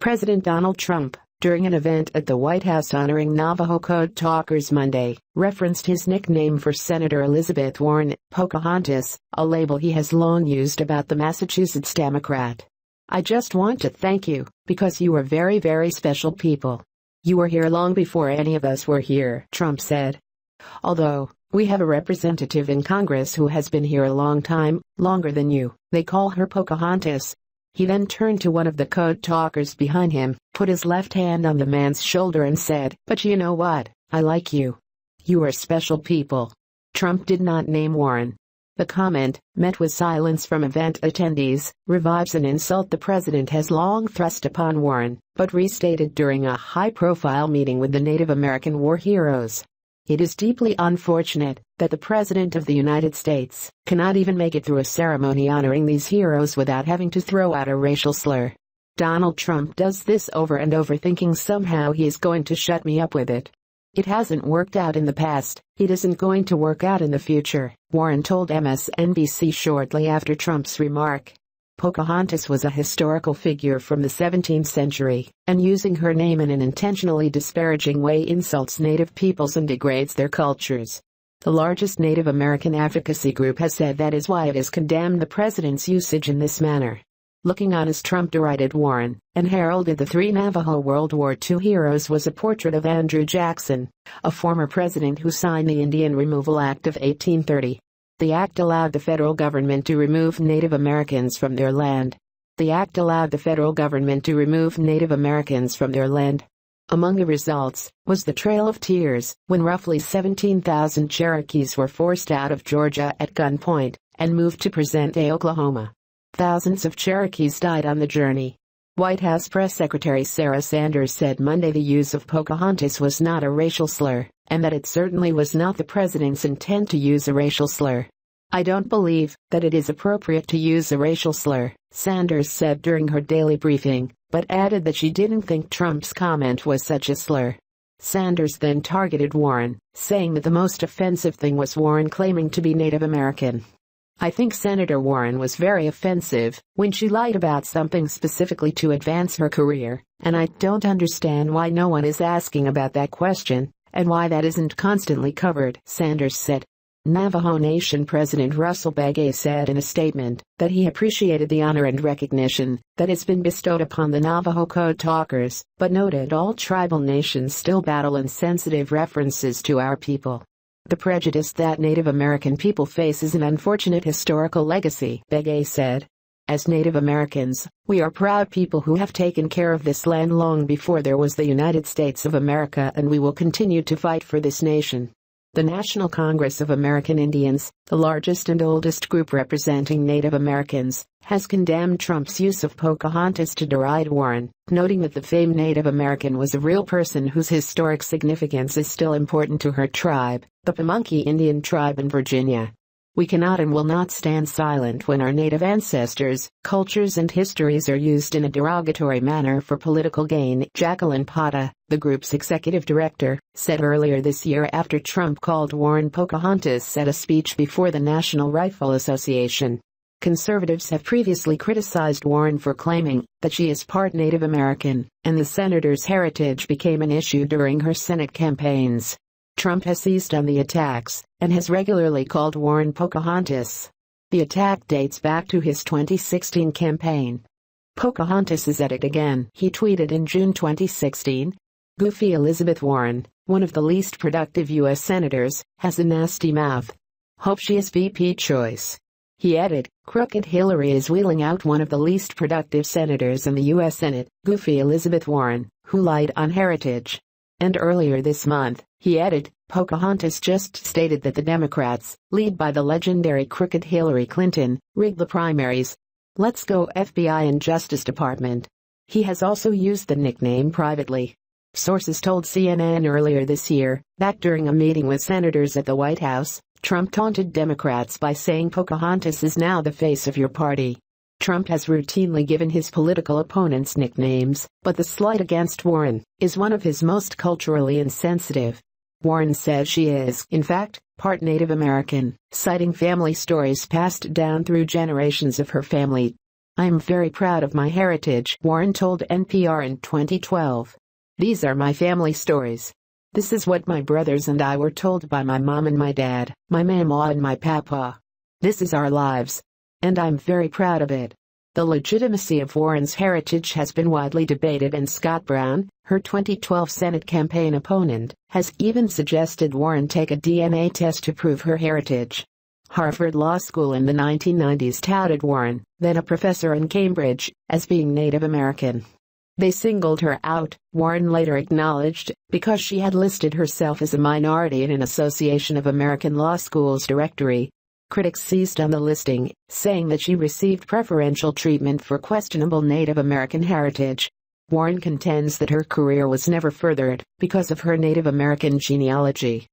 President Donald Trump, during an event at the White House honoring Navajo Code Talkers Monday, referenced his nickname for Senator Elizabeth Warren, Pocahontas, a label he has long used about the Massachusetts Democrat. "I just want to thank you, because you are very, very special people. You were here long before any of us were here," Trump said. "Although, we have a representative in Congress who has been here a long time, longer than you, they call her Pocahontas." He then turned to one of the code talkers behind him, put his left hand on the man's shoulder and said, "But you know what, I like you. You are special people." Trump did not name Warren. The comment, met with silence from event attendees, revives an insult the president has long thrust upon Warren, but restated during a high-profile meeting with the Native American war heroes. It is deeply unfortunate that the President of the United States cannot even make it through a ceremony honoring these heroes without having to throw out a racial slur. Donald Trump does this over and over, thinking somehow he is going to shut me up with it. "It hasn't worked out in the past, it isn't going to work out in the future," Warren told MSNBC shortly after Trump's remark. Pocahontas was a historical figure from the 17th century, and using her name in an intentionally disparaging way insults Native peoples and degrades their cultures. The largest Native American advocacy group has said that is why it has condemned the president's usage in this manner. Looking on as Trump derided Warren and heralded the three Navajo World War II heroes was a portrait of Andrew Jackson, a former president who signed the Indian Removal Act of 1830. The act allowed the federal government to remove Native Americans from their land. Among the results was the Trail of Tears, when roughly 17,000 Cherokees were forced out of Georgia at gunpoint and moved to present-day Oklahoma. Thousands of Cherokees died on the journey. White House Press Secretary Sarah Sanders said Monday the use of Pocahontas was not a racial slur, and that it certainly was not the president's intent to use a racial slur. "I don't believe that it is appropriate to use a racial slur," Sanders said during her daily briefing, but added that she didn't think Trump's comment was such a slur. Sanders then targeted Warren, saying that the most offensive thing was Warren claiming to be Native American. "I think Senator Warren was very offensive when she lied about something specifically to advance her career, and I don't understand why no one is asking about that question, and why that isn't constantly covered," Sanders said. Navajo Nation President Russell Begay said in a statement that he appreciated the honor and recognition that has been bestowed upon the Navajo Code Talkers, but noted all tribal nations still battle insensitive references to our people. "The prejudice that Native American people face is an unfortunate historical legacy," Begay said. "As Native Americans, we are proud people who have taken care of this land long before there was the United States of America, and we will continue to fight for this nation." The National Congress of American Indians, the largest and oldest group representing Native Americans, has condemned Trump's use of Pocahontas to deride Warren, noting that the famed Native American was a real person whose historic significance is still important to her tribe, the Pamunkey Indian tribe in Virginia. "We cannot and will not stand silent when our Native ancestors, cultures and histories are used in a derogatory manner for political gain," Jacqueline Pata, the group's executive director, said earlier this year after Trump called Warren Pocahontas at a speech before the National Rifle Association. Conservatives have previously criticized Warren for claiming that she is part Native American, and the senator's heritage became an issue during her Senate campaigns. Trump has seized on the attacks and has regularly called Warren Pocahontas. The attack dates back to his 2016 campaign. "Pocahontas is at it again," he tweeted in June 2016. "Goofy Elizabeth Warren, one of the least productive U.S. senators, has a nasty mouth. Hope she is VP choice." He added, "Crooked Hillary is wheeling out one of the least productive senators in the U.S. Senate, Goofy Elizabeth Warren, who lied on heritage." And earlier this month, he added, "Pocahontas just stated that the Democrats, led by the legendary crooked Hillary Clinton, rigged the primaries. Let's go FBI and Justice Department." He has also used the nickname privately. Sources told CNN earlier this year that during a meeting with senators at the White House, Trump taunted Democrats by saying Pocahontas is now the face of your party. Trump has routinely given his political opponents nicknames, but the slight against Warren is one of his most culturally insensitive. Warren says she is, in fact, part Native American, citing family stories passed down through generations of her family. I am very proud of my heritage, Warren told NPR in 2012. These are my family stories. This is what my brothers and I were told by my mom and my dad, my mama and my papa. This is our lives. And I'm very proud of it. The legitimacy of Warren's heritage has been widely debated, and Scott Brown, her 2012 Senate campaign opponent, has even suggested Warren take a DNA test to prove her heritage. Harvard Law School in the 1990s touted Warren, then a professor in Cambridge, as being Native American. They singled her out, Warren later acknowledged, because she had listed herself as a minority in an Association of American Law Schools directory. Critics seized on the listing, saying that she received preferential treatment for questionable Native American heritage. Warren contends that her career was never furthered because of her Native American genealogy.